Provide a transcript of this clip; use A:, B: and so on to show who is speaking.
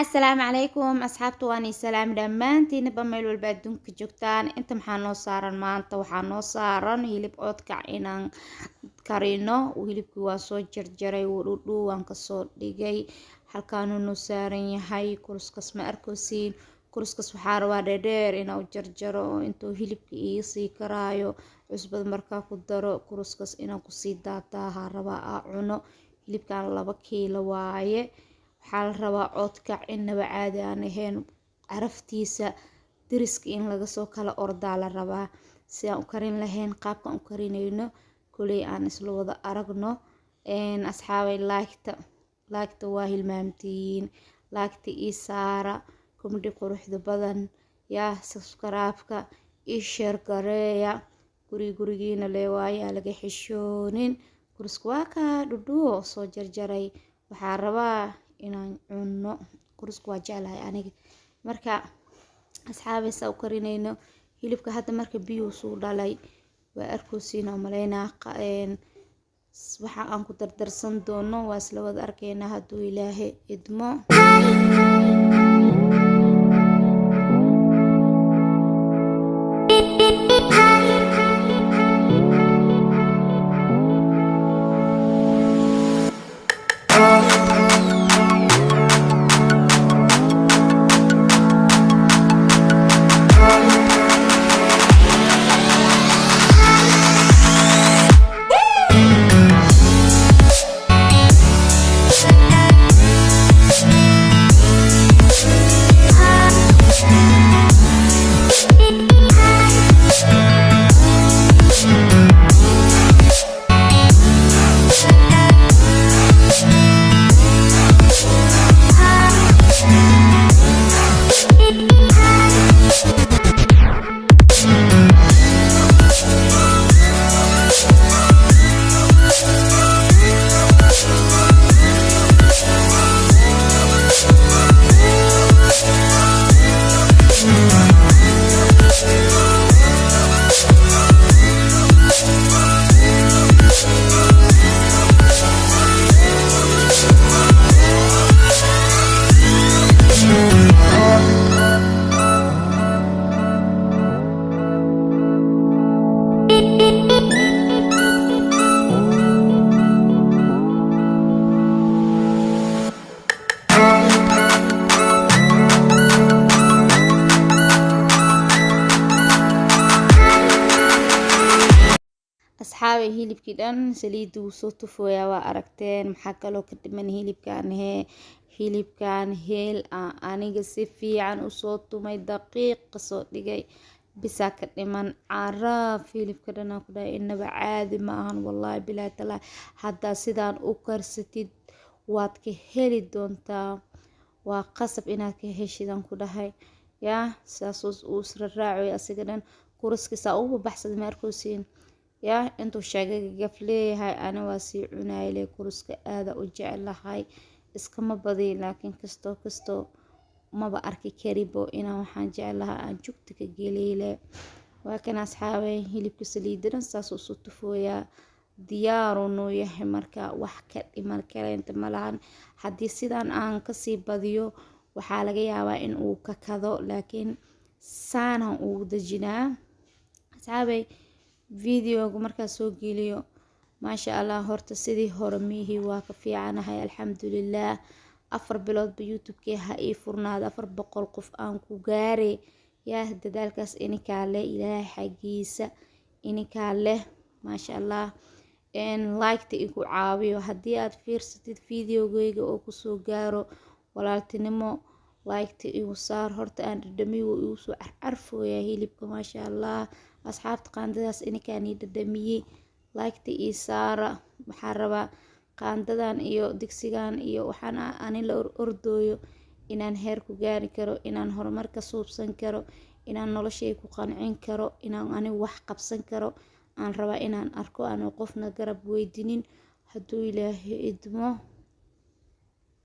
A: السلام عليكم أصحابتي واني سلام دمانتين بميل والبادون كجوكتان انت محانو ساران مانتا وحانو ساران هيلب عودكا inaan karino hilibki waa soo jarjaray wudhu waan ka soo dhigay halkaanu noo saaran yahay kuruskas ma arkosiin kuruskas waxaa rabaa dheer inaa u jarjaro intuu hilibki ii sii karaayo cusbad markaa ku daro kuruskas inaan ku sii daataa rabaa cuno hilibkan 2 kiilo waaye waxaa la rabaa codka inaba caadi aan ahayn caraftiisa diriska in laga soo kala ordaa la rabaa si aan u karin lahayn qaabkan u karinayno kulay aan isla wada aragno asxaabay laagta waa hilmaamtiin laagta ii saara kumdi quruxda badan yaa subscribe-ka ii share gareeya gurigiina leewaaye laga xishoonin kurusku waa ka dhudhuo soo jarjaray waxaa rabaa inaan cuno kurusku waa jeclahay aniga marka asxaabay saa u karinayno hilibka hadda marka biyo soo dhalay waa arkosiina maleynaa waxa aan ku dardarsan doono waa isla wada arkeena hadduu ilaahay idmo asxaabay hilibkii dhan saliid uu soo tufooyaa waa aragteen maxaa kaloo ka dhiman hilibkan heel aniga si fiican u soo tumay daqiiq soo dhigay bisa ka dhiman caraf hilibka dhan ku dhahay inaba caadi ma ahan wallahi bilaa tala hadda sidaan u karsatid waad ka heli doontaa waa qasab inaad ka heshidaan ku dhahay yaa saas uu isra raacay asiga dhan kuruskiisa ugu baxsad ma arkosiin yaa intuu sheegay gafleeyahay ana waa si cunayle kuruska aada u jecelahay iskama badin laakiin kasto maba arki karibo inaan waxaan jecelahay aan jugta ka geleyle waa kan asxaabay hilibka saliidan saas u soo tufooyaa diyaaru noo yahay marka wax ka dhiman kaleenta malahan haddii sidaan aan kasii badiyo waxaa laga yaabaa in uu ka kado laakiin saanaan ugu dajinaa asxaabay videoga markaa soo geliyo maasha Allah horta sidii hore mihi waa ka fiicanahay alxamdulillaah 4 biloodba youtube-kii ha ii furnaado 400 qof aan ku gaaray yaa dadaalkaas inikaa leh ilaahay xagiisa inikaa leh maasha Allah like-ta igu caawiyo haddii aad fiirsatid videogayga oo ku soo gaaro walaaltinimo like-ta igu saar horta aan dhadhamiyo igu soo carfooyaa hilibka maasha Allah asxaabta qaandadaas inikaan ii dhadhamiyey like-ta ii saara waxaa rabaa qaandadan iyo digsigan iyo waxaan ani la ordooyo inaan heer ku gaari karo inaan horumar ka suubsan karo inaan noloshay ku qancin karo inaan ani wax qabsan karo aan rabaa inaan arko aan qofna garab weydinin hadduu ilaahay idmo